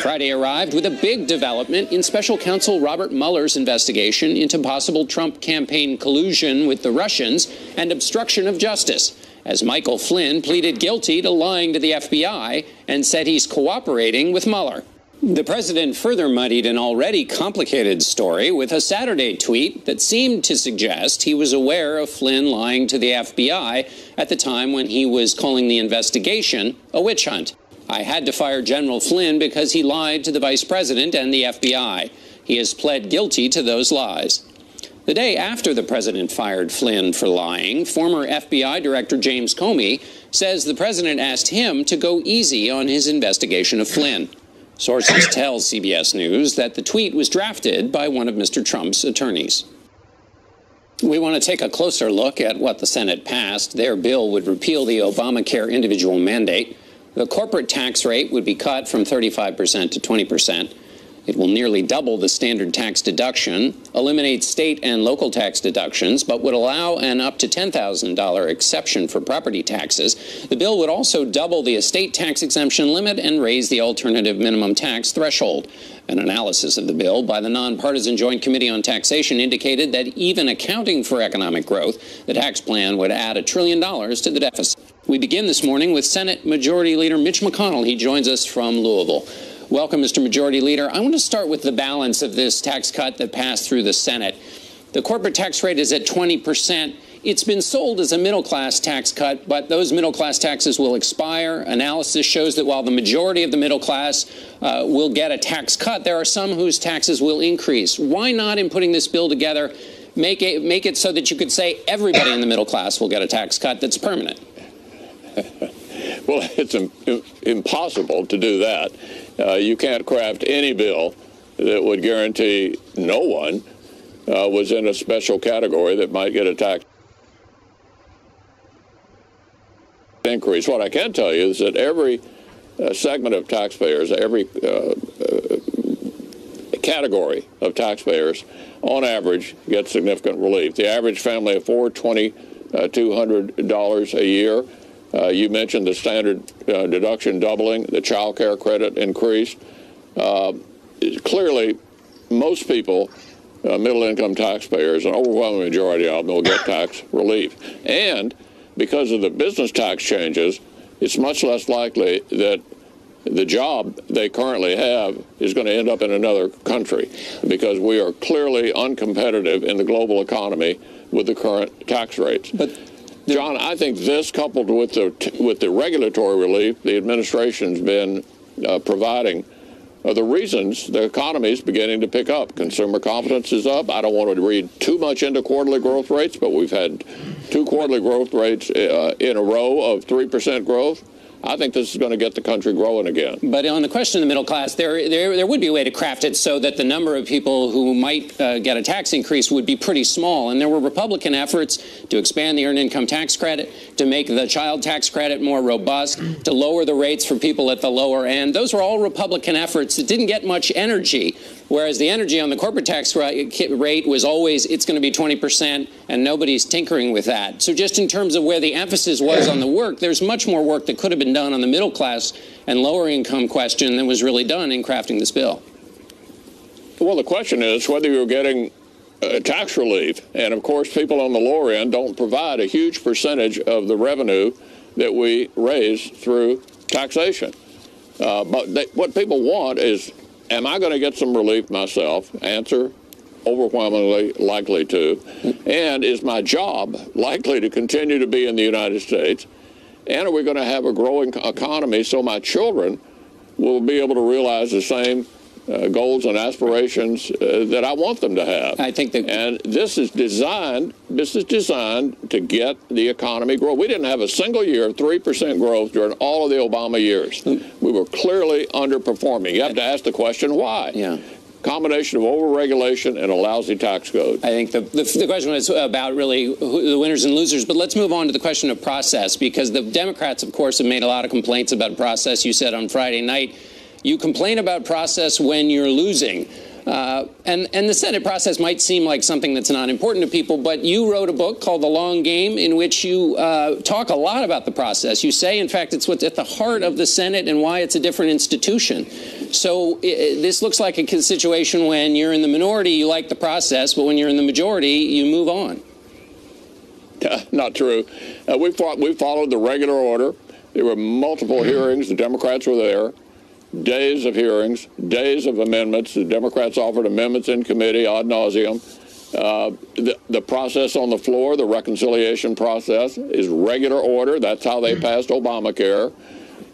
Friday arrived with a big development in special counsel Robert Mueller's investigation into possible Trump campaign collusion with the Russians and obstruction of justice, as Michael Flynn pleaded guilty to lying to the FBI and said he's cooperating with Mueller. The president further muddied an already complicated story with a Saturday tweet that seemed to suggest he was aware of Flynn lying to the FBI at the time when he was calling the investigation a witch hunt. I had to fire General Flynn because he lied to the vice president and the FBI. He has pled guilty to those lies. The day after the president fired Flynn for lying, former FBI Director James Comey says the president asked him to go easy on his investigation of Flynn. Sources tell CBS News that the tweet was drafted by one of Mr. Trump's attorneys. We want to take a closer look at what the Senate passed. Their bill would repeal the Obamacare individual mandate. The corporate tax rate would be cut from 35% to 20%. It will nearly double the standard tax deduction, eliminate state and local tax deductions, but would allow an up to $10,000 exception for property taxes. The bill would also double the estate tax exemption limit and raise the alternative minimum tax threshold. An analysis of the bill by the nonpartisan Joint Committee on Taxation indicated that even accounting for economic growth, the tax plan would add $1 trillion to the deficit. We begin this morning with Senate Majority Leader Mitch McConnell. He joins us from Louisville. Welcome, Mr. Majority Leader. I want to start with the balance of this tax cut that passed through the Senate. The corporate tax rate is at 20%. It's been sold as a middle-class tax cut, but those middle-class taxes will expire. Analysis shows that while the majority of the middle class will get a tax cut, there are some whose taxes will increase. Why not, in putting this bill together, make it so that you could say everybody in the middle class will get a tax cut that's permanent? Well, it's impossible to do that. You can't craft any bill that would guarantee no one was in a special category that might get a tax increase. What I can tell you is that every segment of taxpayers, every category of taxpayers, on average, gets significant relief. The average family of four, $2,200 a year. You mentioned the standard deduction doubling, the child care credit increased. Clearly, most people, middle-income taxpayers, an overwhelming majority of them will get tax relief. And because of the business tax changes, it's much less likely that the job they currently have is going to end up in another country, because we are clearly uncompetitive in the global economy with the current tax rates. But John, I think this, coupled with the regulatory relief the administration's been providing, are the reasons the economy is beginning to pick up. Consumer confidence is up. I don't want to read too much into quarterly growth rates, but we've had two quarterly growth rates in a row of 3% growth. I think this is going to get the country growing again. But on the question of the middle class, there would be a way to craft it so that the number of people who might get a tax increase would be pretty small. And there were Republican efforts to expand the earned income tax credit, to make the child tax credit more robust, to lower the rates for people at the lower end. Those were all Republican efforts that didn't get much energy, whereas the energy on the corporate tax rate was always, it's going to be 20%, and nobody's tinkering with that. So just in terms of where the emphasis was on the work, there's much more work that could have been done on the middle class and lower income question than was really done in crafting this bill. Well, the question is whether you're getting tax relief. And of course, people on the lower end don't provide a huge percentage of the revenue that we raise through taxation. But what people want is, am I going to get some relief myself? Answer, overwhelmingly likely to. And is my job likely to continue to be in the United States? And are we going to have a growing economy so my children will be able to realize the same goals and aspirations that I want them to have? I think that, and this is designed to get the economy growing. We didn't have a single year of 3% growth during all of the Obama years. We were clearly underperforming. You have to ask the question, why? Yeah. Combination of overregulation and a lousy tax code. I think the question was about really the winners and losers, but let's move on to the question of process, because the Democrats, of course, have made a lot of complaints about process. You said on Friday night, you complain about process when you're losing. And the Senate process might seem like something that's not important to people, but you wrote a book called The Long Game in which you talk a lot about the process. You say, in fact, it's what's at the heart of the Senate and why it's a different institution. So this looks like a situation when you're in the minority, you like the process, but when you're in the majority, you move on. Not true. We followed the regular order. There were multiple hearings. The Democrats were there. Days of hearings, days of amendments. The Democrats offered amendments in committee ad nauseum. The process on the floor, the reconciliation process, is regular order. That's how they passed Obamacare.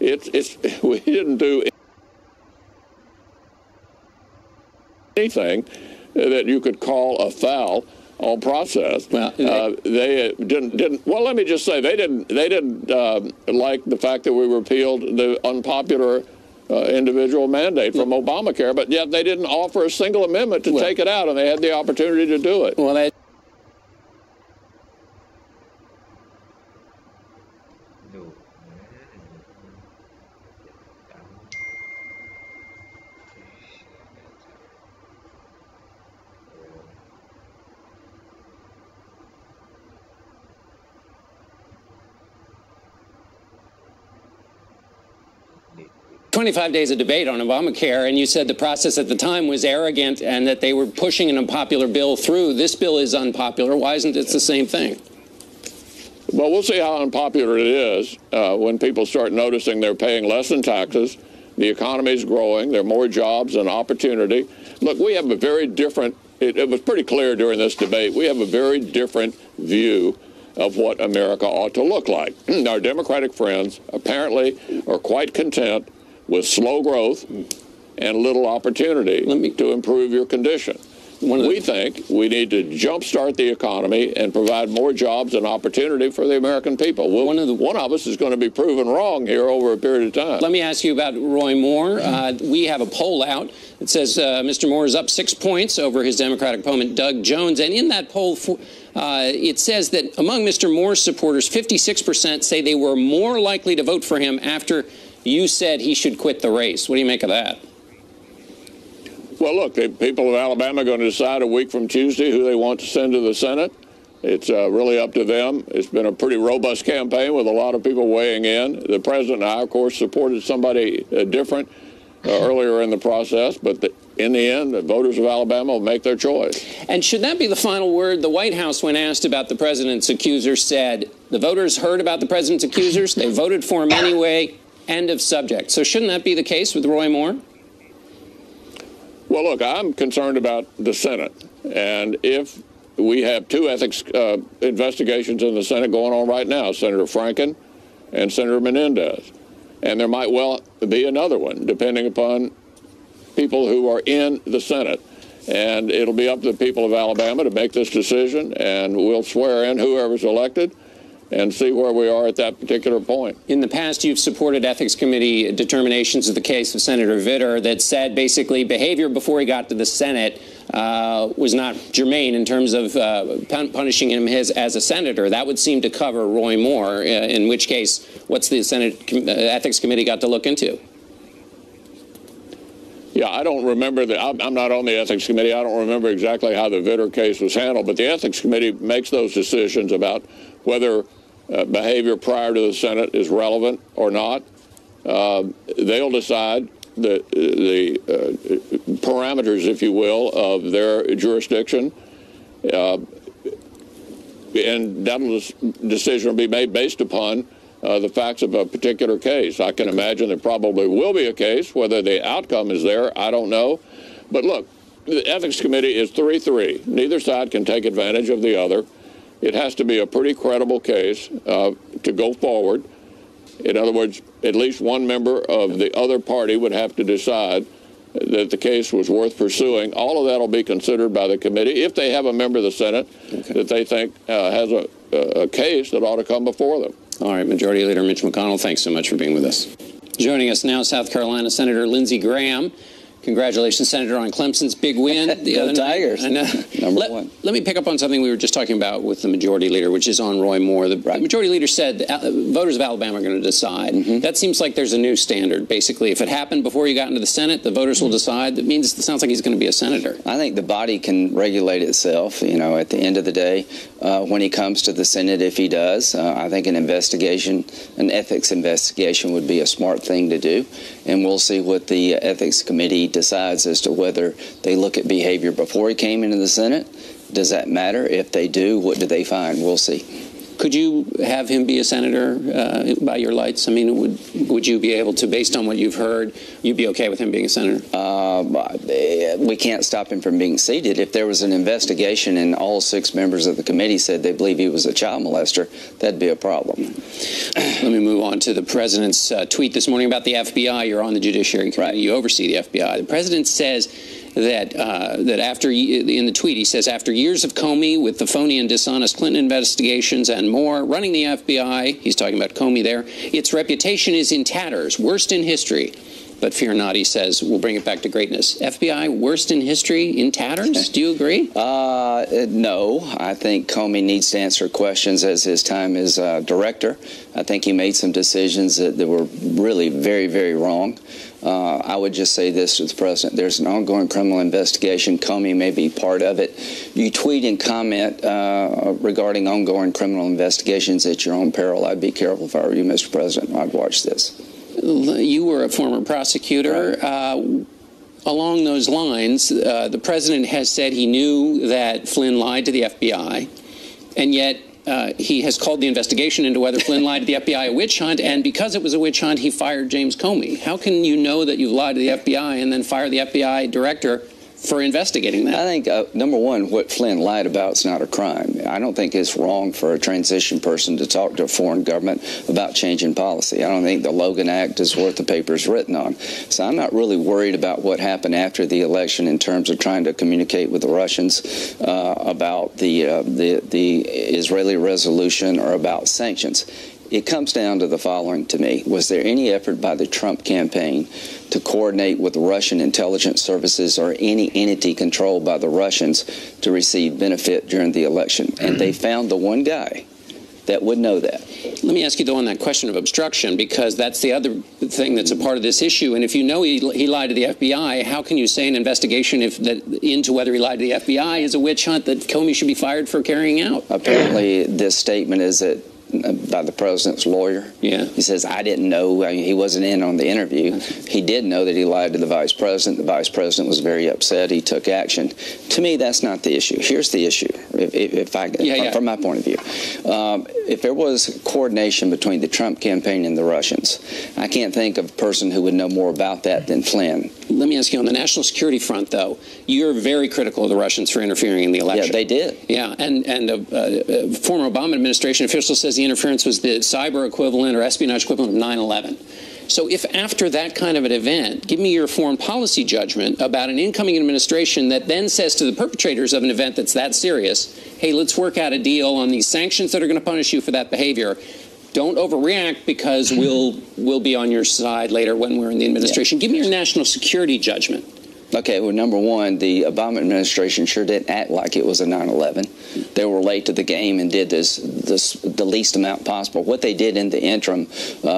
We didn't do anything that you could call a foul on process. Well, they didn't. Well, let me just say they didn't like the fact that we repealed the unpopular individual mandate from Obamacare, but yet they didn't offer a single amendment to take it out, and they had the opportunity to do it. Well, 25 days of debate on Obamacare, and you said the process at the time was arrogant and that they were pushing an unpopular bill through. This bill is unpopular. Why isn't it the same thing? Well, we'll see how unpopular it is when people start noticing they're paying less in taxes, the economy's growing, there are more jobs and opportunity. Look, we have a very different, it was pretty clear during this debate, we have a very different view of what America ought to look like. Our Democratic friends apparently are quite content with slow growth and little opportunity to improve your condition. We think we need to jumpstart the economy and provide more jobs and opportunity for the American people. Well, one of us is going to be proven wrong here over a period of time. Let me ask you about Roy Moore. We have a poll out that says Mr. Moore is up 6 points over his Democratic opponent, Doug Jones. And in that poll, it says that among Mr. Moore's supporters, 56% say they were more likely to vote for him after you said he should quit the race. What do you make of that? Well, look, the people of Alabama are going to decide a week from Tuesday who they want to send to the Senate. It's really up to them. It's been a pretty robust campaign with a lot of people weighing in. The president and I, of course, supported somebody different earlier in the process, but in the end, the voters of Alabama will make their choice. And should that be the final word? The White House, when asked about the president's accusers, said the voters heard about the president's accusers, they voted for him anyway, end of subject. So shouldn't that be the case with Roy Moore? Well, look, I'm concerned about the Senate. And if we have two ethics investigations in the Senate going on right now, Senator Franken and Senator Menendez, and there might well be another one, depending upon people who are in the Senate. And it'll be up to the people of Alabama to make this decision, and we'll swear in whoever's elected and see where we are at that particular point. In the past, you've supported Ethics Committee determinations of the case of Senator Vitter that said basically behavior before he got to the Senate was not germane in terms of punishing him as a senator. That would seem to cover Roy Moore, in which case, what's the Senate Ethics Committee got to look into? Yeah, I don't remember I'm not on the Ethics Committee. I don't remember exactly how the Vitter case was handled, but the Ethics Committee makes those decisions about whether behavior prior to the Senate is relevant or not. They'll decide the parameters, if you will, of their jurisdiction. And that decision will be made based upon the facts of a particular case. I can imagine there probably will be a case. Whether the outcome is there, I don't know. But look, the Ethics Committee is 3-3. Neither side can take advantage of the other. It has to be a pretty credible case to go forward. In other words, at least one member of the other party would have to decide that the case was worth pursuing. All of that will be considered by the committee if they have a member of the Senate that they think has a case that ought to come before them. All right, Majority Leader Mitch McConnell, thanks so much for being with us. Joining us now, South Carolina Senator Lindsey Graham. Congratulations, Senator, on Clemson's big win the other Tigers. night. Number one. Let me pick up on something we were just talking about with the majority leader, which is on Roy Moore. The majority leader said voters of Alabama are going to decide. That seems like there's a new standard. Basically, if it happened before you got into the Senate, the voters will decide. That means it sounds like he's going to be a senator. I think the body can regulate itself. You know, at the end of the day, when he comes to the Senate, if he does, I think an investigation, an ethics investigation would be a smart thing to do. And we'll see what the ethics committee decides as to whether they look at behavior before he came into the Senate. Does that matter? If they do, what do they find? We'll see. Could you have him be a senator by your lights? I mean, would you be able to, based on what you've heard, you'd be okay with him being a senator? We can't stop him from being seated. If there was an investigation and all 6 members of the committee said they believe he was a child molester, that'd be a problem. Let me move on to the president's tweet this morning about the FBI. You're on the Judiciary Committee. Right. You oversee the FBI. The president says that after, in the tweet, he says, after years of Comey with the phony and dishonest Clinton investigations and more, running the FBI, he's talking about Comey there, its reputation is in tatters, worst in history. But fear not, he says, we'll bring it back to greatness. FBI, worst in history, in tatters? Do you agree? No. I think Comey needs to answer questions as his time as director. I think he made some decisions that were really very, very wrong. I would just say this to the president. There's an ongoing criminal investigation. Comey may be part of it. You tweet and comment regarding ongoing criminal investigations at your own peril. I'd be careful if I were you, Mr. President. I'd watch this. You were a former prosecutor. Right. Along those lines, the president has said he knew that Flynn lied to the FBI, and yet he has called the investigation into whether Flynn lied to the FBI a witch hunt, and because it was a witch hunt, he fired James Comey. How can you know that you've lied to the FBI and then fire the FBI director for investigating that? I think, number one, what Flynn lied about is not a crime. I don't think it's wrong for a transition person to talk to a foreign government about changing policy. I don't think the Logan Act is worth the paper it's written on. So I'm not really worried about what happened after the election in terms of trying to communicate with the Russians about the Israeli resolution or about sanctions. It comes down to the following to me. Was there any effort by the Trump campaign to coordinate with the Russian intelligence services or any entity controlled by the Russians to receive benefit during the election? And they found the one guy that would know that. Let me ask you, though, on that question of obstruction, because that's the other thing that's a part of this issue. And if you know he lied to the FBI, how can you say an investigation into whether he lied to the FBI is a witch hunt that Comey should be fired for carrying out? Apparently, this statement is that by the president's lawyer. Yeah. He says, I didn't know. I mean, he wasn't in on the interview. He did know that he lied to the vice president. The vice president was very upset. He took action. To me, that's not the issue. Here's the issue, from my point of view. If there was coordination between the Trump campaign and the Russians, I can't think of a person who would know more about that than Flynn. Let me ask you, on the national security front, though, you're very critical of the Russians for interfering in the election. Yeah, they did. Yeah, and a former Obama administration official says the interference was the cyber equivalent or espionage equivalent of 9/11. So if after that kind of an event, give me your foreign policy judgment about an incoming administration that then says to the perpetrators of an event that's that serious, hey, let's work out a deal on these sanctions that are going to punish you for that behavior. Don't overreact because we'll be on your side later when we're in the administration. Yeah. Give me your national security judgment. Okay, well, number one, the Obama administration sure didn't act like it was a 9/11. They were late to the game and did this the least amount possible. What they did in the interim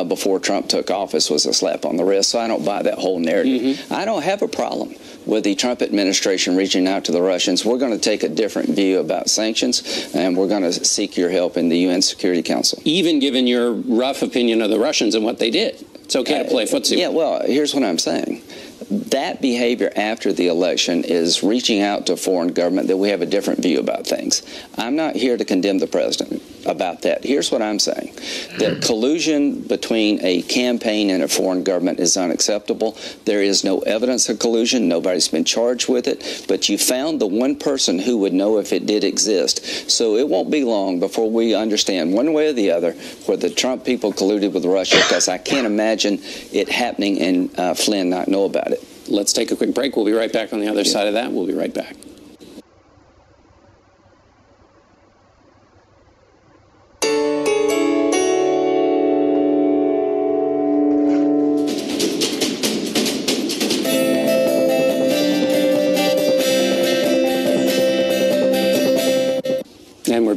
before Trump took office was a slap on the wrist, so I don't buy that whole narrative. I don't have a problem with the Trump administration reaching out to the Russians. We're going to take a different view about sanctions, and we're going to seek your help in the UN Security Council. Even given your rough opinion of the Russians and what they did. It's okay to play footsie. Yeah, well, here's what I'm saying. That behavior after the election is reaching out to a foreign government that we have a different view about things. I'm not here to condemn the president about that. Here's what I'm saying. That collusion between a campaign and a foreign government is unacceptable. There is no evidence of collusion. Nobody's been charged with it. But you found the one person who would know if it did exist. So it won't be long before we understand one way or the other whether the Trump people colluded with Russia, because I can't imagine it happening and Flynn not know about it. Let's take a quick break. We'll be right back on the other side of that. We'll be right back.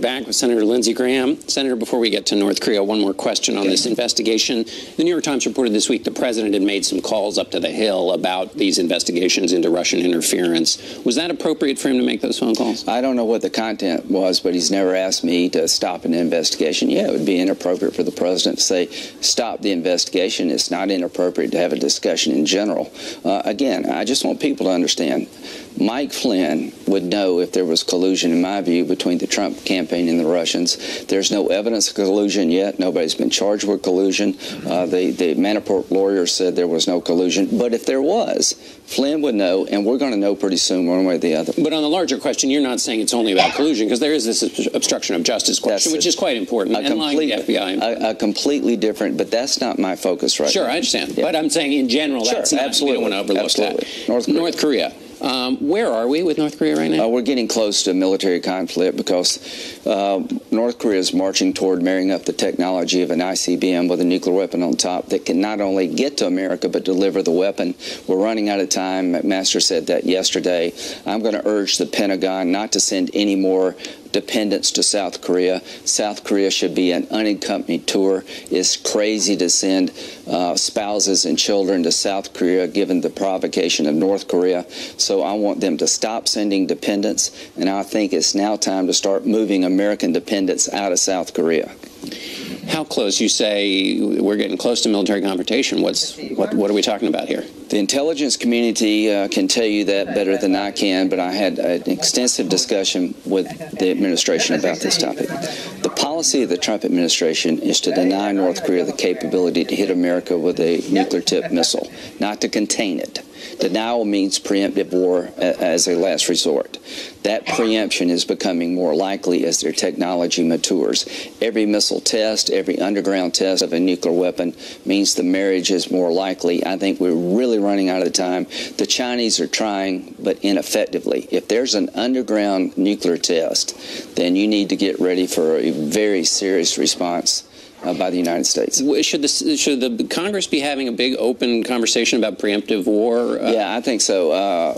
back with Senator Lindsey Graham. Senator, before we get to North Korea, one more question on this investigation. The New York Times reported this week the president had made some calls up to the Hill about these investigations into Russian interference. Was that appropriate for him to make those phone calls? I don't know what the content was, but he's never asked me to stop an investigation. Yeah, it would be inappropriate for the president to say, stop the investigation. It's not inappropriate to have a discussion in general. Again, I just want people to understand, Mike Flynn would know if there was collusion, in my view, between the Trump campaign and the Russians. There's no evidence of collusion yet. Nobody's been charged with collusion. The Manafort lawyers said there was no collusion. But if there was, Flynn would know, and we're going to know pretty soon one way or the other. But on the larger question, you're not saying it's only about collusion, because there is this obstruction of justice question, which is quite important, and lying to the FBI. A completely different, but that's not my focus right now. Sure, I understand. Yeah. But I'm saying in general, that's not, absolutely. We don't want to overlook that. North Korea. Where are we with North Korea right now? We're getting close to military conflict because North Korea is marching toward marrying up the technology of an ICBM with a nuclear weapon on top that can not only get to America but deliver the weapon. We're running out of time. McMaster said that yesterday. I'm going to urge the Pentagon not to send any more dependents to South Korea. South Korea should be an unaccompanied tour. It's crazy to send spouses and children to South Korea given the provocation of North Korea. So I want them to stop sending dependents, and I think it's now time to start moving American dependents out of South Korea. How close? You say we're getting close to military confrontation. What are we talking about here? The intelligence community can tell you that better than I can, but I had an extensive discussion with the administration about this topic. The policy of the Trump administration is to deny North Korea the capability to hit America with a nuclear-tipped missile, not to contain it. Denial means preemptive war as a last resort. That preemption is becoming more likely as their technology matures. Every missile test, every underground test of a nuclear weapon means the marriage is more likely. I think we're really running out of time. The Chinese are trying, but ineffectively. If there's an underground nuclear test, then you need to get ready for a very serious response by the United States. Should the Congress be having a big open conversation about preemptive war? Yeah, I think so.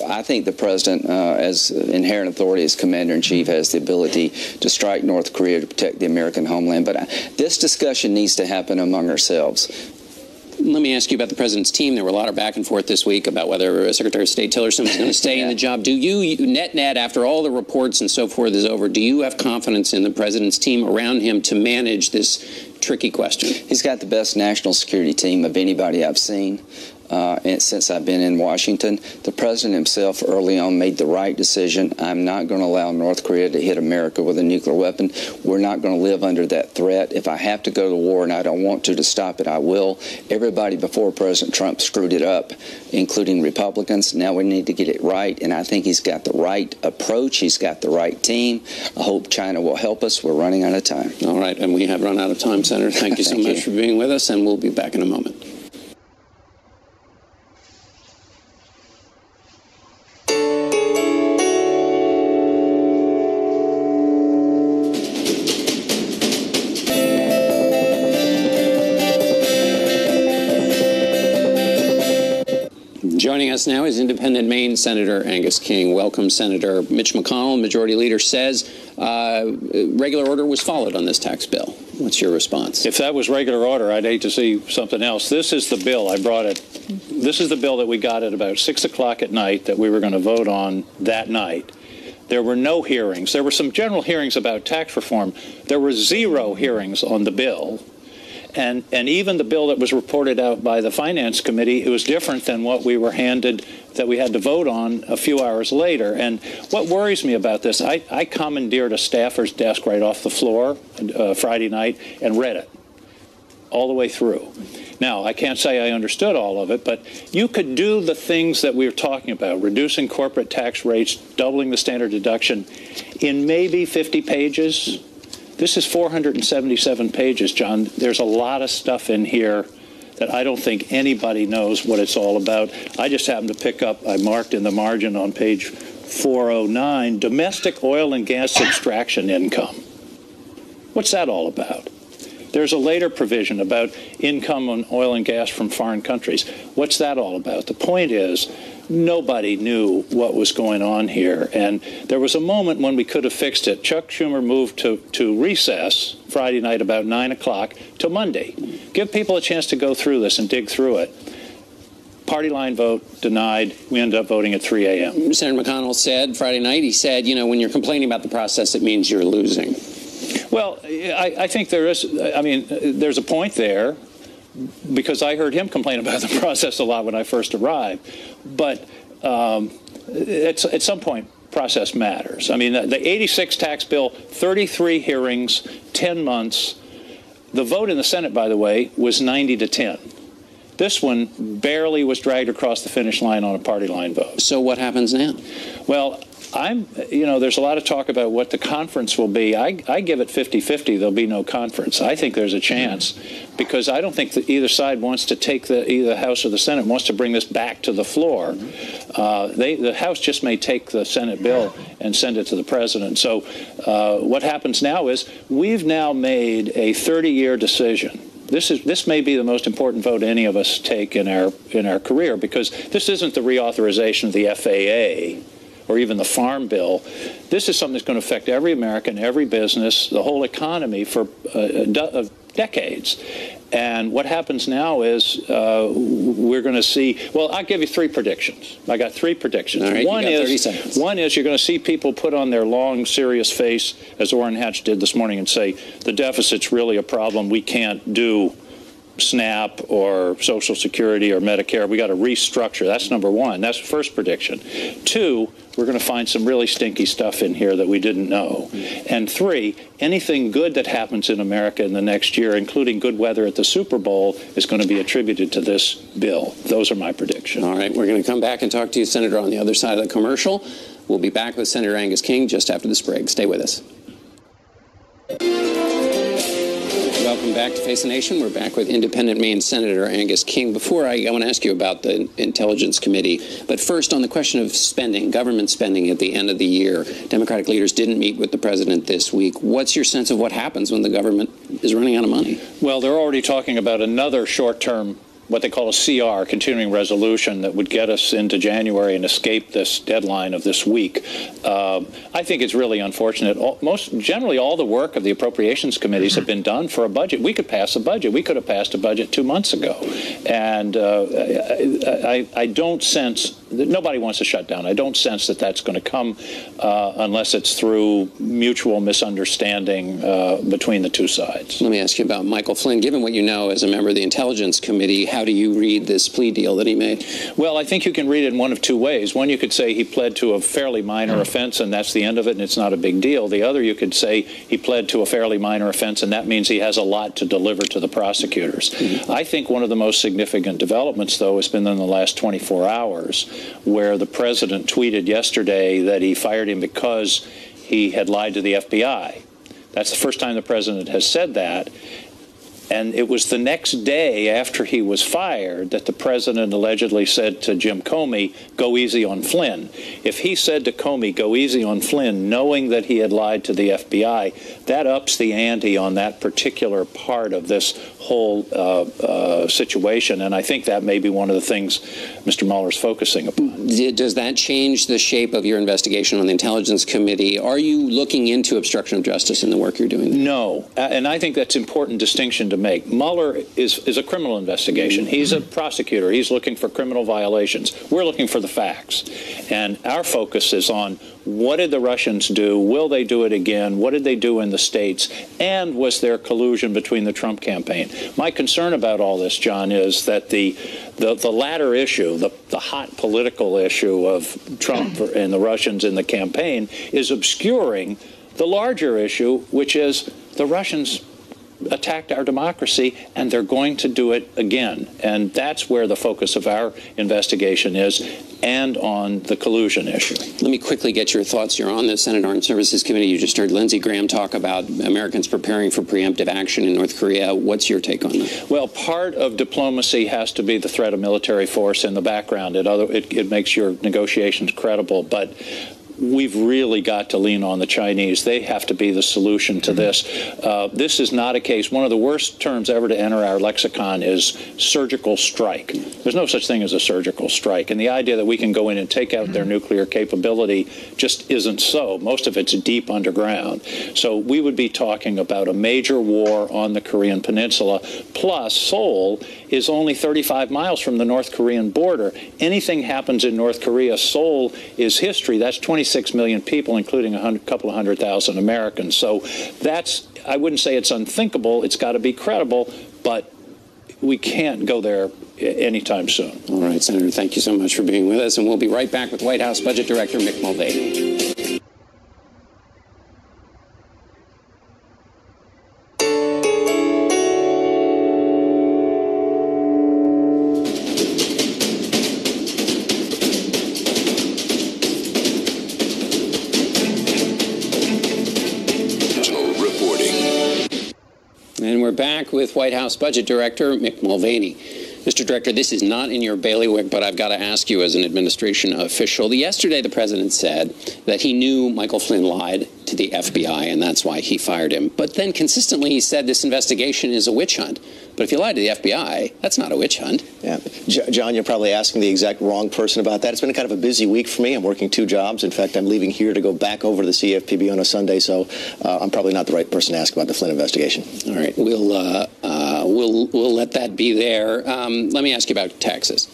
I think the president, as inherent authority as commander-in-chief, has the ability to strike North Korea to protect the American homeland. But this discussion needs to happen among ourselves. Let me ask you about the president's team. There were a lot of back and forth this week about whether Secretary of State Tillerson was going to stay in the job. Do you, net, after all the reports and so forth is over, do you have confidence in the president's team around him to manage this tricky question? He's got the best national security team of anybody I've seen. And since I've been in Washington, the president himself early on made the right decision. I'm not going to allow North Korea to hit America with a nuclear weapon. We're not going to live under that threat. If I have to go to war and I don't want to stop it, I will. Everybody before President Trump screwed it up, including Republicans. Now we need to get it right, and I think he's got the right approach. He's got the right team. I hope China will help us. We're running out of time. All right, and we have run out of time, Senator. Thank you so much for being with us, and we'll be back in a moment. Joining us now is independent Maine Senator Angus King. Welcome, Senator. Mitch McConnell, Majority Leader, says regular order was followed on this tax bill. What's your response? If that was regular order, I'd hate to see something else. This is the bill. I brought it. This is the bill that we got at about 6 o'clock at night that we were going to vote on that night. There were no hearings. There were some general hearings about tax reform. There were 0 hearings on the bill. And even the bill that was reported out by the Finance Committee, it was different than what we were handed that we had to vote on a few hours later. And what worries me about this, I commandeered a staffer's desk right off the floor Friday night and read it all the way through. Now, I can't say I understood all of it, but you could do the things that we were talking about, reducing corporate tax rates, doubling the standard deduction, in maybe 50 pages. This is 477 pages, John. There's a lot of stuff in here that I don't think anybody knows what it's all about. I just happened to pick up, I marked in the margin on page 409, domestic oil and gas extraction income. What's that all about? There's a later provision about income on oil and gas from foreign countries. What's that all about? The point is, nobody knew what was going on here. And there was a moment when we could have fixed it. Chuck Schumer moved to recess Friday night about 9 o'clock to Monday. Give people a chance to go through this and dig through it. Party line vote, denied. We ended up voting at 3 a.m. Senator McConnell said Friday night, he said, you know, when you're complaining about the process, it means you're losing. Well, I think there is, I mean, there's a point there, because I heard him complain about the process a lot when I first arrived. But at some point, process matters. I mean, the 86 tax bill, 33 hearings, 10 months. The vote in the Senate, by the way, was 90-10. This one barely was dragged across the finish line on a party line vote. So what happens now? Well, there's a lot of talk about what the conference will be. I give it 50-50. There'll be no conference. I think there's a chance, because I don't think that either side wants to take either the House or the Senate wants to bring this back to the floor. The House just may take the Senate bill and send it to the president. So what happens now is we've now made a 30-year decision. This may be the most important vote any of us take in our career, because this isn't the reauthorization of the FAA or even the Farm Bill. This is something that's going to affect every American, every business, the whole economy for decades. And what happens now is we're going to see, well, I'll give you 3 predictions. I got 3 predictions. All right, you got 30 seconds. One is you're going to see people put on their long, serious face, as Orrin Hatch did this morning, and say, the deficit's really a problem. We can't do SNAP or Social Security or Medicare. We got to restructure. That's number 1. That's the first prediction. 2, we're going to find some really stinky stuff in here that we didn't know. And 3, anything good that happens in America in the next year, including good weather at the Super Bowl, is going to be attributed to this bill. Those are my predictions. All right, we're going to come back and talk to you, Senator, on the other side of the commercial. We'll be back with Senator Angus King just after this break. Stay with us. Welcome back to Face the Nation. We're back with independent Maine Senator Angus King. Before I want to ask you about the Intelligence Committee, but first on the question of spending, government spending at the end of the year. Democratic leaders didn't meet with the president this week. What's your sense of what happens when the government is running out of money? Well, they're already talking about another short-term, what they call a CR, continuing resolution, that would get us into January and escape this deadline of this week. I think it's really unfortunate. Generally, all the work of the appropriations committees have been done for a budget. We could pass a budget. We could have passed a budget 2 months ago. And I don't sense that nobody wants to shut down. I don't sense that that's going to come unless it's through mutual misunderstanding between the two sides. Let me ask you about Michael Flynn. Given what you know as a member of the Intelligence Committee, how do you read this plea deal that he made? Well, I think you can read it in one of 2 ways. One, you could say he pled to a fairly minor offense, and that's the end of it, and it's not a big deal. The other, you could say he pled to a fairly minor offense, and that means he has a lot to deliver to the prosecutors. I think one of the most significant developments, though, has been in the last 24 hours, where the president tweeted yesterday that he fired him because he had lied to the FBI. That's the first time the president has said that. And it was the next day after he was fired that the president allegedly said to Jim Comey, go easy on Flynn. If he said to Comey, go easy on Flynn, knowing that he had lied to the FBI, that ups the ante on that particular part of this whole situation. And I think that may be one of the things Mr. Mueller's focusing upon. Does that change the shape of your investigation on the Intelligence Committee? Are you looking into obstruction of justice in the work you're doing? No. And I think that's an important distinction to make. Mueller is a criminal investigation. He's a prosecutor. He's looking for criminal violations. We're looking for the facts. And our focus is on what did the Russians do? Will they do it again? What did they do in the States? And was there collusion between the Trump campaign? My concern about all this, John, is that the latter issue, the hot political issue of Trump and the Russians in the campaign, is obscuring the larger issue, which is the Russians attacked our democracy, and they're going to do it again. And that's where the focus of our investigation is, and on the collusion issue. Let me quickly get your thoughts. You're on the Senate Armed Services Committee. You just heard Lindsey Graham talk about Americans preparing for preemptive action in North Korea. What's your take on that? Well, part of diplomacy has to be the threat of military force in the background. It makes your negotiations credible. But we've really got to lean on the Chinese. They have to be the solution to this. This is not a case. One of the worst terms ever to enter our lexicon is surgical strike. There's no such thing as a surgical strike. And the idea that we can go in and take out their nuclear capability just isn't so. Most of it's deep underground. So we would be talking about a major war on the Korean Peninsula. Plus, Seoul is only 35 miles from the North Korean border. Anything happens in North Korea, Seoul is history. That's 26 million people, including a couple of 100,000 Americans. So that's, I wouldn't say it's unthinkable. It's got to be credible, but we can't go there anytime soon. All right, Senator, thank you so much for being with us, and we'll be right back with White House Budget Director Mick Mulvaney. And we're back with White House Budget Director Mick Mulvaney. Mr. Director, this is not in your bailiwick, but I've got to ask you as an administration official. Yesterday, the president said that he knew Michael Flynn lied to the FBI, and that's why he fired him. But then consistently he said this investigation is a witch hunt. But if you lied to the FBI, that's not a witch hunt. Yeah. John, you're probably asking the exact wrong person about that. It's been kind of a busy week for me. I'm working 2 jobs. In fact, I'm leaving here to go back over to the CFPB on a Sunday, so I'm probably not the right person to ask about the Flynn investigation. All right. We'll let that be there. Let me ask you about taxes.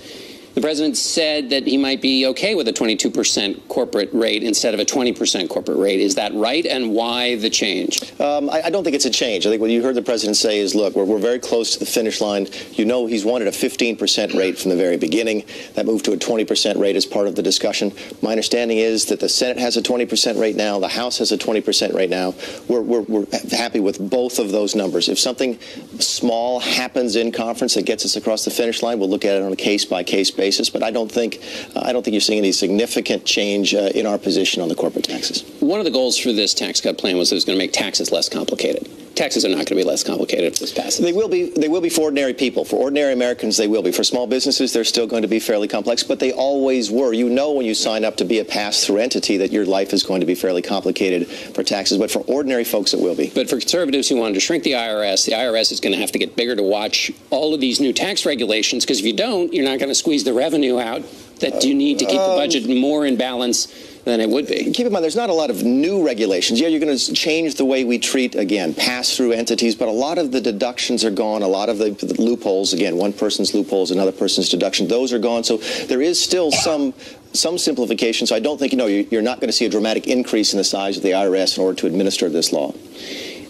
The president said that he might be okay with a 22% corporate rate instead of a 20% corporate rate. Is that right? And why the change? I don't think it's a change. I think what you heard the president say is, look, we're very close to the finish line. You know, he's wanted a 15% rate from the very beginning. That moved to a 20% rate as part of the discussion. My understanding is that the Senate has a 20% rate now. The House has a 20% rate now. We're happy with both of those numbers. If something small happens in conference that gets us across the finish line, we'll look at it on a case-by-case basis. But I don't think you're seeing any significant change in our position on the corporate taxes. One of the goals for this tax cut plan was it was going to make taxes less complicated. Taxes are not going to be less complicated if this passes. They will be for ordinary people. For ordinary Americans, they will be. For small businesses, they're still going to be fairly complex, but they always were. You know when you sign up to be a pass-through entity that your life is going to be fairly complicated for taxes, but for ordinary folks, it will be. But for conservatives who wanted to shrink the IRS is going to have to get bigger to watch all of these new tax regulations, because if you don't, you're not going to squeeze the revenue out that you need to keep the budget more in balance than it would be. Keep in mind, there's not a lot of new regulations. Yeah, you're going to change the way we treat, again, pass-through entities, but a lot of the deductions are gone. A lot of the loopholes, again, one person's loopholes, another person's deduction, those are gone. So there is still some simplification. So I don't think, you're not going to see a dramatic increase in the size of the IRS in order to administer this law.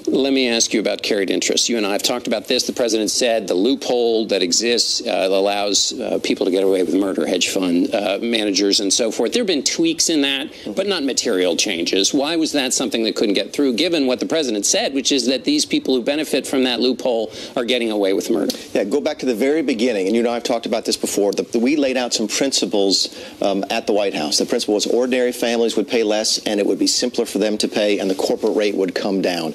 Let me ask you about carried interest. You and I have talked about this. The president said the loophole that exists allows people to get away with murder, hedge fund managers and so forth. There have been tweaks in that, but not material changes. Why was that something that couldn't get through, given what the president said, which is that these people who benefit from that loophole are getting away with murder? Yeah, go back to the very beginning, and I've talked about this before. We laid out some principles at the White House. The principle was ordinary families would pay less, and it would be simpler for them to pay, and the corporate rate would come down.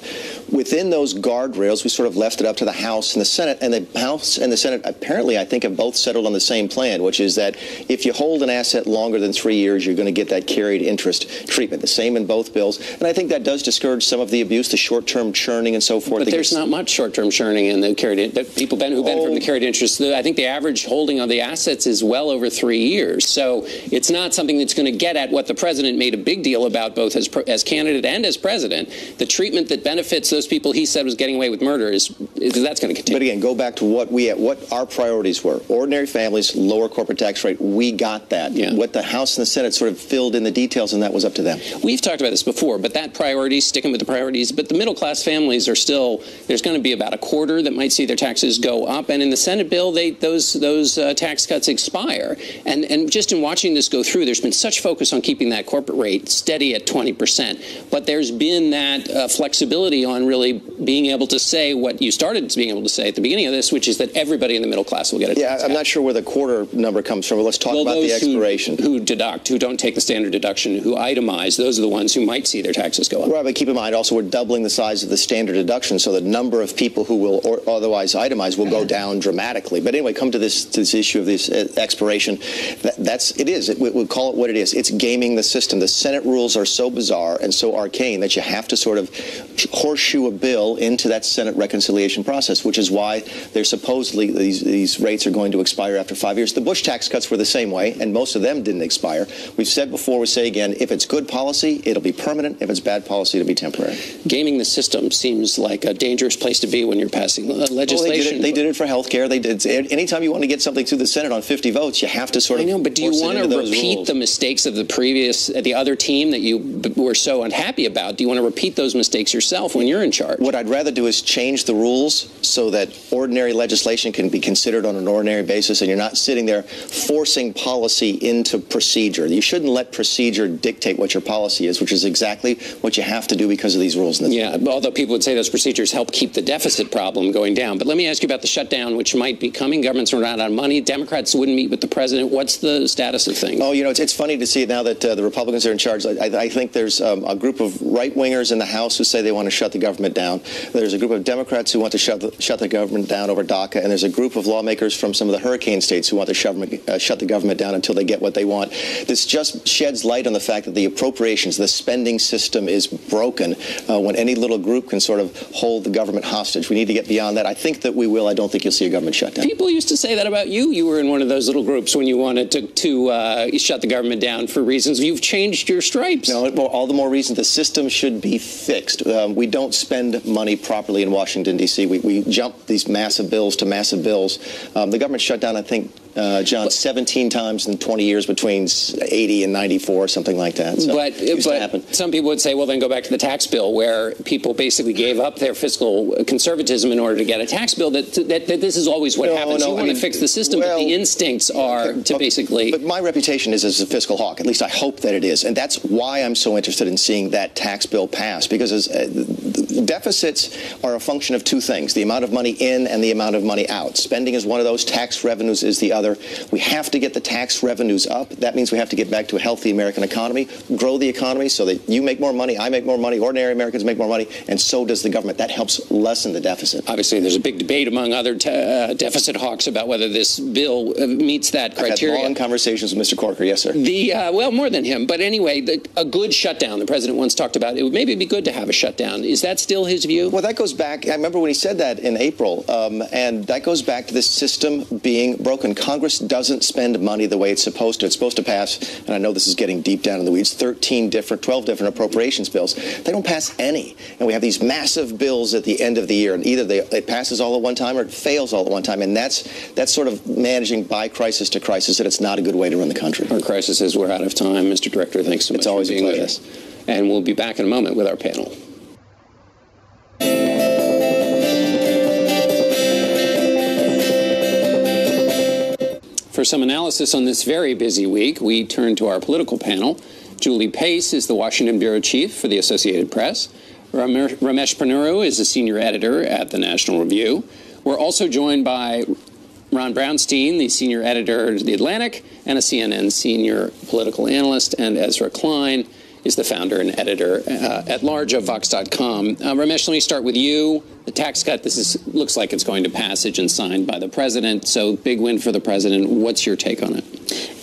Within those guardrails, we sort of left it up to the House and the Senate, and the House and the Senate apparently, I think, have both settled on the same plan, which is that if you hold an asset longer than 3 years, you're going to get that carried interest treatment, the same in both bills. And I think that does discourage some of the abuse, the short-term churning and so forth. But there's not much short-term churning in the carried people who benefit from the carried interest. I think the average holding of the assets is well over 3 years. So it's not something that's going to get at what the president made a big deal about, both as candidate and as president. The treatment that benefits those people he said was getting away with murder is that's going to continue. But again, go back to what our priorities were. Ordinary families, lower corporate tax rate. We got that. Yeah. What the House and the Senate sort of filled in the details, and that was up to them. We've talked about this before, but that priority, sticking with the priorities, but the middle-class families are still, there's going to be about a quarter that might see their taxes go up, and in the Senate bill, those tax cuts expire. And just in watching this go through, there's been such focus on keeping that corporate rate steady at 20%, but there's been that flexibility on really being able to say what you started being able to say at the beginning of this, which is that everybody in the middle class will get a tax cut. I'm not sure where the quarter number comes from, but let's talk about the expiration. Who deduct, who don't take the standard deduction, who itemize, those are the ones who might see their taxes go up. Right, but keep in mind also we're doubling the size of the standard deduction, so the number of people who will otherwise itemize will go down dramatically. But anyway, come to this issue of this expiration. We'll call it what it is. It's gaming the system. The Senate rules are so bizarre and so arcane that you have to sort of horseshoe a bill into that Senate reconciliation process, which is why they're supposedly these rates are going to expire after 5 years. The Bush tax cuts were the same way, and most of them didn't expire. We've said before, we say again, if it's good policy, it'll be permanent. If it's bad policy, it'll be temporary. Gaming the system seems like a dangerous place to be when you're passing legislation. Well, they did it for health care. They did. Anytime you want to get something through the Senate on 50 votes, you have to sort of. I know, but do you want to repeat the mistakes of the other team that you were so unhappy about? Do you want to repeat those mistakes yourself when you're in charge? What I'd rather do is change the rules so that ordinary legislation can be considered on an ordinary basis, and you're not sitting there forcing policy into procedure. You shouldn't let procedure dictate what your policy is, which is exactly what you have to do because of these rules. Yeah, although people would say those procedures help keep the deficit problem going down. But let me ask you about the shutdown, which might be coming. Governments run out of money. Democrats wouldn't meet with the president. What's the status of things? Oh, it's funny to see it now that the Republicans are in charge. I think there's a group of right-wingers in the House who say they want to shut the government down. There's a group of Democrats who want to shut the government down over DACA, and there's a group of lawmakers from some of the hurricane states who want to shut the government down until they get what they want. This just sheds light on the fact that the appropriations, the spending system is broken when any little group can sort of hold the government hostage. We need to get beyond that. I think that we will. I don't think you'll see a government shutdown. People used to say that about you. You were in one of those little groups when you wanted to shut the government down for reasons. You've changed your stripes. No, all the more reason the system should be fixed. We don't spend money properly in Washington, D.C. We jump these massive bills to massive bills. The government shut down, I think, John, 17 times in 20 years between 80 and 94, something like that. So but some people would say, well, then go back to the tax bill, where people basically gave up their fiscal conservatism in order to get a tax bill. That this is always what happens. You want to fix the system, but the instincts are to basically. But my reputation is as a fiscal hawk. At least I hope that it is, and that's why I'm so interested in seeing that tax bill pass, because deficits are a function of two things: the amount of money in and the amount of money out. Spending is one of those. Tax revenues is the other. We have to get the tax revenues up. That means we have to get back to a healthy American economy, grow the economy so that you make more money, I make more money, ordinary Americans make more money, and so does the government. That helps lessen the deficit. Obviously, there's a big debate among other deficit hawks about whether this bill meets that criteria. I've had long conversations with Mr. Corker, yes, sir. Well, more than him. But anyway, a good shutdown, the president once talked about, it would maybe be good to have a shutdown. Is that still his view? Well, that goes back, I remember when he said that in April, and that goes back to this system being broken. Congress doesn't spend money the way it's supposed to. It's supposed to pass, and I know this is getting deep down in the weeds, 12 different appropriations bills. They don't pass any. And we have these massive bills at the end of the year, and either it passes all at one time or it fails all at one time. And that's sort of managing by crisis to crisis, and it's not a good way to run the country. Our crisis is we're out of time. Mr. Director, thanks so much for being with us. And we'll be back in a moment with our panel. For some analysis on this very busy week, we turn to our political panel. Julie Pace is the Washington bureau chief for the Associated Press. Ramesh Ponnuru is a senior editor at the National Review. We're also joined by Ron Brownstein, the senior editor of The Atlantic and a CNN senior political analyst, and Ezra Klein is the founder and editor at large of Vox.com. Ramesh, let me start with you. The tax cut, looks like it's going to passage and signed by the president, so big win for the president. What's your take on it?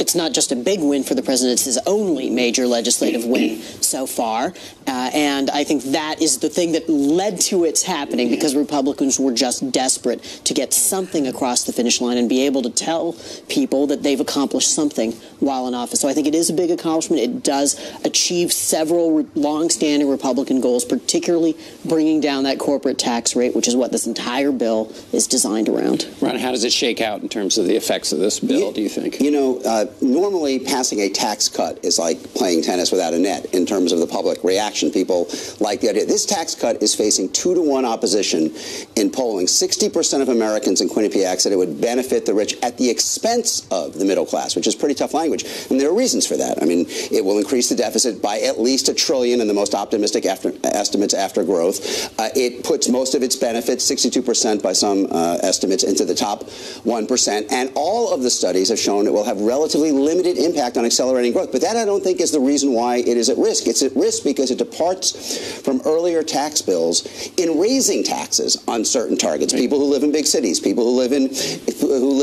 It's not just a big win for the president, it's his only major legislative win so far. And I think that is the thing that led to its happening, because Republicans were just desperate to get something across the finish line and be able to tell people that they've accomplished something while in office. So I think it is a big accomplishment. It does achieve several long-standing Republican goals, particularly bringing down that corporate tax rate, which is what this entire bill is designed around. Ron, how does it shake out in terms of the effects of this bill, do you think? You know, normally passing a tax cut is like playing tennis without a net in terms of the public reaction. People like the idea. This tax cut is facing 2-to-1 opposition in polling. 60% of Americans in Quinnipiac said it would benefit the rich at the expense of the middle class, which is pretty tough language. And there are reasons for that. I mean, it will increase the deficit by at least $1 trillion in the most optimistic estimates after growth. It puts most of its benefits, 62% by some estimates, into the top 1%. And all of the studies have shown it will have relatively limited impact on accelerating growth. But that, I don't think, is the reason why it is at risk. It's at risk because it departs from earlier tax bills in raising taxes on certain targets. People who live in big cities, people who live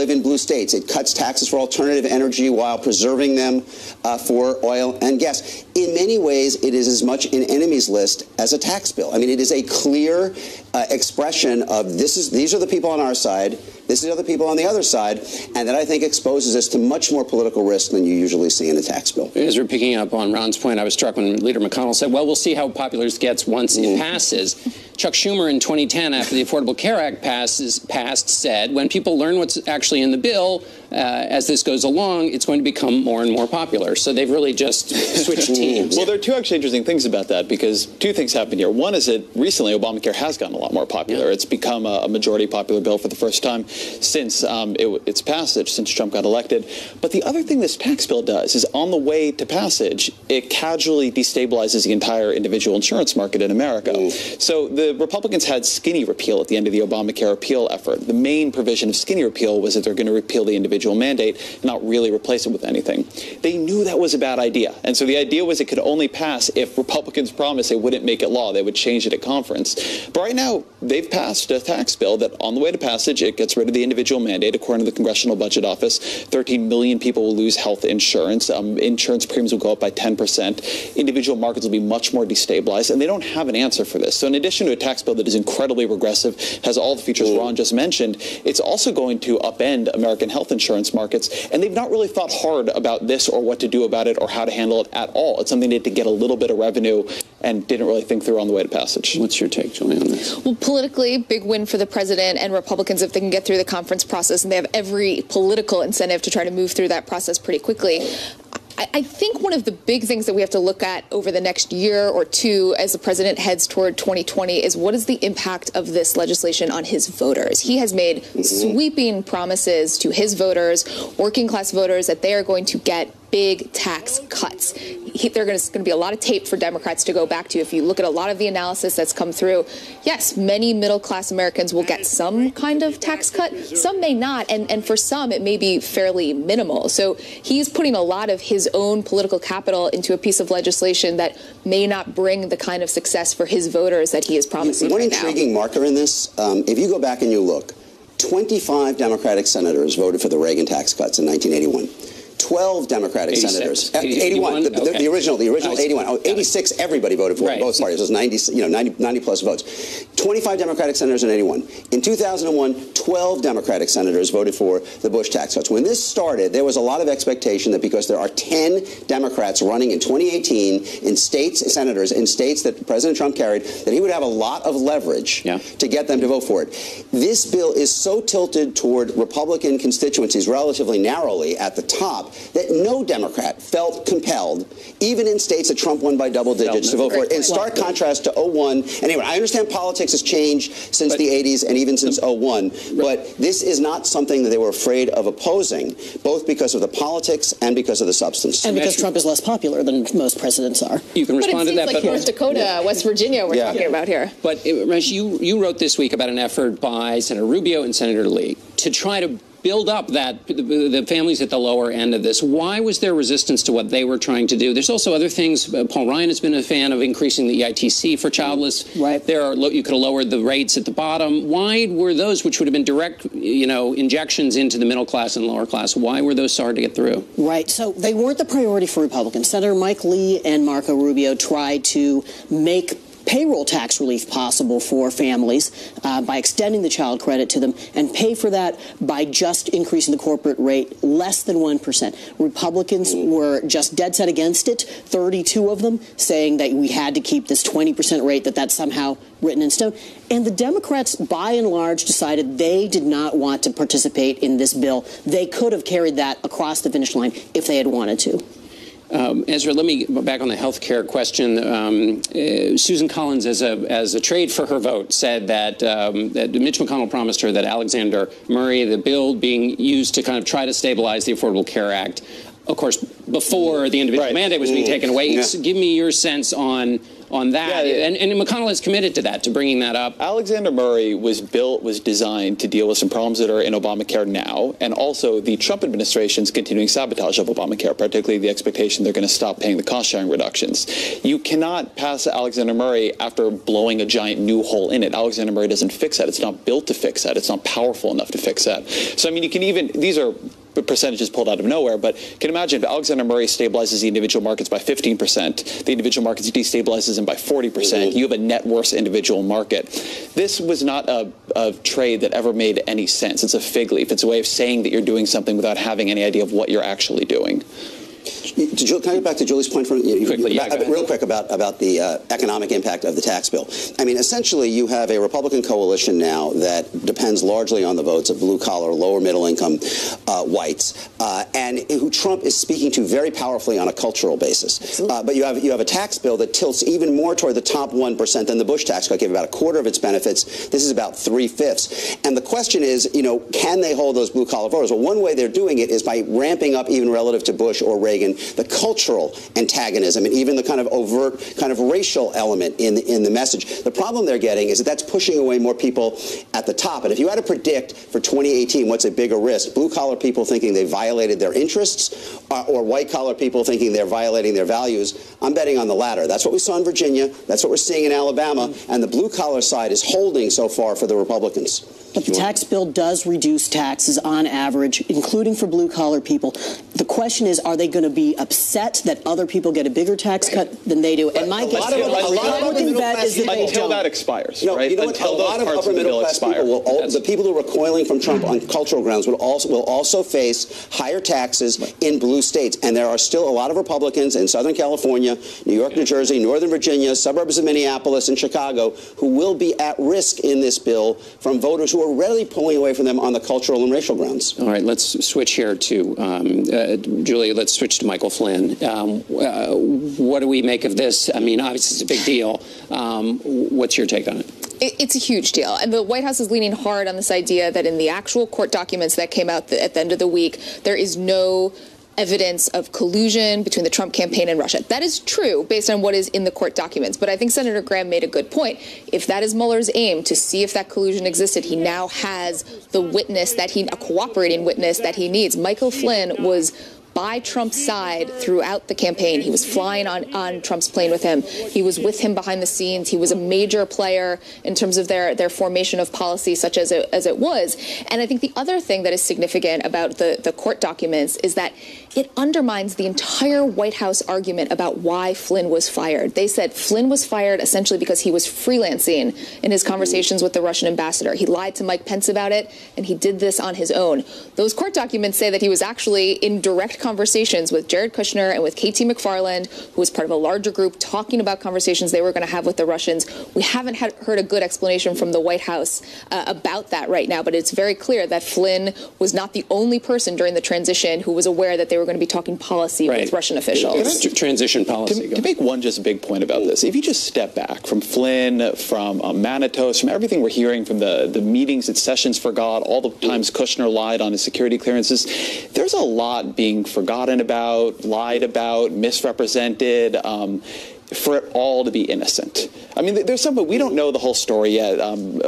in blue states. It cuts taxes for alternative energy while preserving them for oil and gas. In many ways, it is as much an enemy's list as a tax bill. I mean, it is a clear expression of these are the people on our side, this is other people on the other side, and that I think exposes us to much more political risk than you usually see in a tax bill. As we're picking up on Ron's point, I was struck when Leader McConnell said, well, we'll see how popular it gets once it passes. Chuck Schumer in 2010, after the Affordable Care Act passed, said, when people learn what's actually in the bill, as this goes along, it's going to become more and more popular. So they've really just switched teams. Well, there are two actually interesting things about that, because two things happened here. One is that recently Obamacare has gotten a lot more popular. It's become a majority popular bill for the first time since its passage, since Trump got elected. But the other thing this tax bill does is, on the way to passage, it casually destabilizes the entire individual insurance market in America. So the Republicans had skinny repeal at the end of the Obamacare repeal effort. The main provision of skinny repeal was that they're going to repeal the individual mandate and not really replace it with anything. They knew that was a bad idea. And so the idea was it could only pass if Republicans promised they wouldn't make it law. They would change it at conference. But right now, they've passed a tax bill that, on the way to passage, it gets rid of the individual mandate. According to the Congressional Budget Office, 13 million people will lose health insurance. Insurance premiums will go up by 10%. Individual markets will be much more destabilized, and they don't have an answer for this. So in addition to a tax bill that is incredibly regressive, has all the features Ron just mentioned, it's also going to upend American health insurance markets, and they've not really thought hard about this or what to do about it or how to handle it at all. It's something they did to get a little bit of revenue and didn't really think through on the way to passage. What's your take, Julie, on this? Well, politically, big win for the president and Republicans if they can get through the conference process, and they have every political incentive to try to move through that process pretty quickly. I think one of the big things that we have to look at over the next year or two as the president heads toward 2020 is, what is the impact of this legislation on his voters? He has made sweeping promises to his voters, working class voters, that they are going to get big tax cuts. There's going to be a lot of tape for Democrats to go back to. If you look at a lot of the analysis that's come through, yes, many middle-class Americans will get some kind of tax cut. Some may not, and for some it may be fairly minimal. So he's putting a lot of his own political capital into a piece of legislation that may not bring the kind of success for his voters that he is promising right now. One intriguing marker in this, if you go back and you look, 25 Democratic senators voted for the Reagan tax cuts in 1981. 12 Democratic 86. senators. 81. The original 81. Oh, 86. Everybody voted for it. Both parties. It was 90 plus votes. 25 Democratic senators in 81. In 2001, 12 Democratic senators voted for the Bush tax cuts. When this started, there was a lot of expectation that because there are 10 Democrats running in 2018 in senators in states that President Trump carried, that he would have a lot of leverage to get them to vote for it. This bill is so tilted toward Republican constituencies relatively narrowly at the top that no Democrat felt compelled, even in states that Trump won by double digits, to vote for it. In stark contrast to 01. Anyway, I understand politics has changed since the 80s and even since 01, but this is not something that they were afraid of opposing, both because of the politics and because of the substance. And because Trump is less popular than most presidents are. You can respond to that. But it seems like North Dakota, West Virginia we're talking about here. But, Raj, you wrote this week about an effort by Senator Rubio and Senator Lee to try to build up the families at the lower end of this. Why was there resistance to what they were trying to do? There's also other things. Paul Ryan has been a fan of increasing the EITC for childless. Right. You could have lowered the rates at the bottom. Why were those, which would have been direct, injections into the middle class and lower class, why were those so hard to get through? Right. So they weren't the priority for Republicans. Senator Mike Lee and Marco Rubio tried to make payroll tax relief possible for families by extending the child credit to them, and pay for that by just increasing the corporate rate less than 1%. Republicans were just dead set against it, 32 of them, saying that we had to keep this 20% rate, that's somehow written in stone. And the Democrats, by and large, decided they did not want to participate in this bill. They could have carried that across the finish line if they had wanted to. Ezra, let me go back on the health care question. Susan Collins, as a trade for her vote, said that, that Mitch McConnell promised her that Alexander Murray, the bill being used to kind of try to stabilize the Affordable Care Act, of course, before the individual mandate was being taken away. Yeah. Give me your sense on that. Yeah, and McConnell is committed to that, to bringing that up. Alexander Murray was designed to deal with some problems that are in Obamacare now, and also the Trump administration's continuing sabotage of Obamacare, particularly the expectation they're going to stop paying the cost-sharing reductions. You cannot pass Alexander Murray after blowing a giant new hole in it. Alexander Murray doesn't fix that. It's not built to fix that. It's not powerful enough to fix that. So, I mean, you can even, these are percentages pulled out of nowhere, but can imagine if Alexander Murray stabilizes the individual markets by 15%, the individual markets destabilizes them by 40%, you have a net worse individual market. This was not a trade that ever made any sense. It's a fig leaf. It's a way of saying that you're doing something without having any idea of what you're actually doing. Can I get back to Julie's point for quickly? Real quick about the economic impact of the tax bill. I mean, essentially, you have a Republican coalition now that depends largely on the votes of blue-collar, lower middle-income whites, and who Trump is speaking to very powerfully on a cultural basis. But you have a tax bill that tilts even more toward the top 1% than the Bush tax cut, gave about a quarter of its benefits. This is about 3/5. And the question is, can they hold those blue-collar voters? Well, one way they're doing it is by ramping up, even relative to Bush or Reagan, the cultural antagonism and even the kind of overt kind of racial element in the message. The problem they're getting is that that's pushing away more people at the top. And if you had to predict for 2018 what's a bigger risk, blue-collar people thinking they violated their interests or white-collar people thinking they're violating their values, I'm betting on the latter. That's what we saw in Virginia. That's what we're seeing in Alabama. And the blue-collar side is holding so far for the Republicans. But the tax bill does reduce taxes on average, including for blue-collar people. The question is, are they going to be upset that other people get a bigger tax cut than they do? And my guess is that until that expires, right? You know what? A lot of upper middle class people the people who are recoiling from Trump on cultural grounds will also face higher taxes in blue states. And there are still a lot of Republicans in Southern California, New York, New Jersey, Northern Virginia, suburbs of Minneapolis, and Chicago who will be at risk in this bill from voters who are readily pulling away from them on the cultural and racial grounds. All right, let's switch here to Julie. Let's switch to Michael Flynn. What do we make of this? I mean, obviously it's a big deal. What's your take on it? It's a huge deal. And the White House is leaning hard on this idea that in the actual court documents that came out at the end of the week, there is no evidence of collusion between the Trump campaign and Russia. That is true based on what is in the court documents. But I think Senator Graham made a good point. If that is Mueller's aim, to see if that collusion existed, he now has the witness a cooperating witness that he needs. Michael Flynn was by Trump's side throughout the campaign. He was flying on Trump's plane with him. He was with him behind the scenes. He was a major player in terms of their formation of policy, such as it was. And I think the other thing that is significant about the court documents is that it undermines the entire White House argument about why Flynn was fired. They said Flynn was fired essentially because he was freelancing in his conversations with the Russian ambassador. He lied to Mike Pence about it, and he did this on his own. Those court documents say that he was actually in direct conversations with Jared Kushner and with KT McFarland, who was part of a larger group, talking about conversations they were going to have with the Russians. We haven't heard a good explanation from the White House about that right now, but it's very clear that Flynn was not the only person during the transition who was aware that they were going to be talking policy with Russian officials. Transition policy. To make one just big point about this, if you just step back from Flynn, from Manitos, from everything we're hearing from the meetings at Sessions forgot, all the times Kushner lied on his security clearances, there's a lot being forgotten about, lied about, misrepresented, for it all to be innocent. I mean, there's some, but we don't know the whole story yet.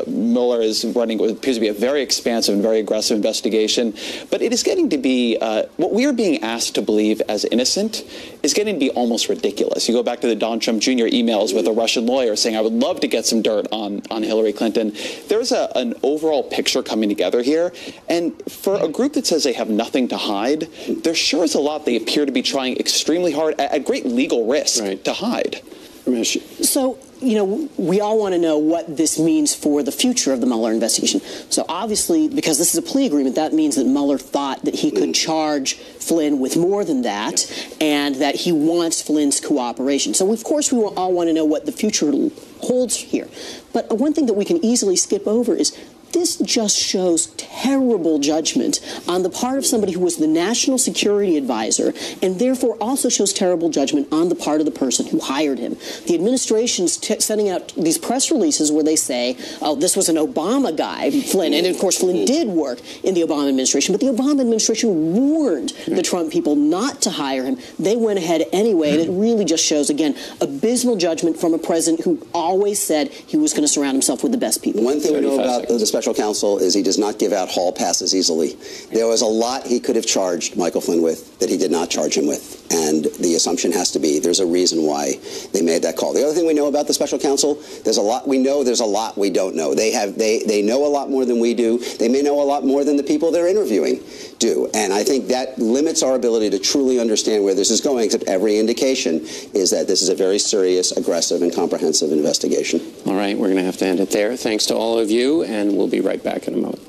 Mueller is running what appears to be a very expansive and very aggressive investigation, but it is getting to be, what we are being asked to believe as innocent is getting to be almost ridiculous. You go back to the Don Trump Jr. emails with a Russian lawyer saying, I would love to get some dirt on Hillary Clinton. There's an overall picture coming together here, and for a group that says they have nothing to hide, there sure is a lot they appear to be trying extremely hard, at great legal risk, to hide. So, you know, we all want to know what this means for the future of the Mueller investigation. So obviously, because this is a plea agreement, that means that Mueller thought that he could charge Flynn with more than that, and that he wants Flynn's cooperation. So, of course, we all want to know what the future holds here. But one thing that we can easily skip over is this just shows terrible judgment on the part of somebody who was the national security advisor, and therefore also shows terrible judgment on the part of the person who hired him. The administration's sending out these press releases where they say, oh, this was an Obama guy, Flynn. And, of course, Flynn did work in the Obama administration, but the Obama administration warned the Trump people not to hire him. They went ahead anyway, and it really just shows, again, abysmal judgment from a president who always said he was going to surround himself with the best people. One thing we know about the special counsel is he does not give out hall passes easily. There was a lot he could have charged Michael Flynn with that he did not charge him with. And the assumption has to be there's a reason why they made that call. The other thing we know about the special counsel, there's a lot we know, there's a lot we don't know. They know a lot more than we do. They may know a lot more than the people they're interviewing do. And I think that limits our ability to truly understand where this is going, except every indication is that this is a very serious, aggressive, and comprehensive investigation. All right, we're going to have to end it there. Thanks to all of you, and we'll be right back in a moment.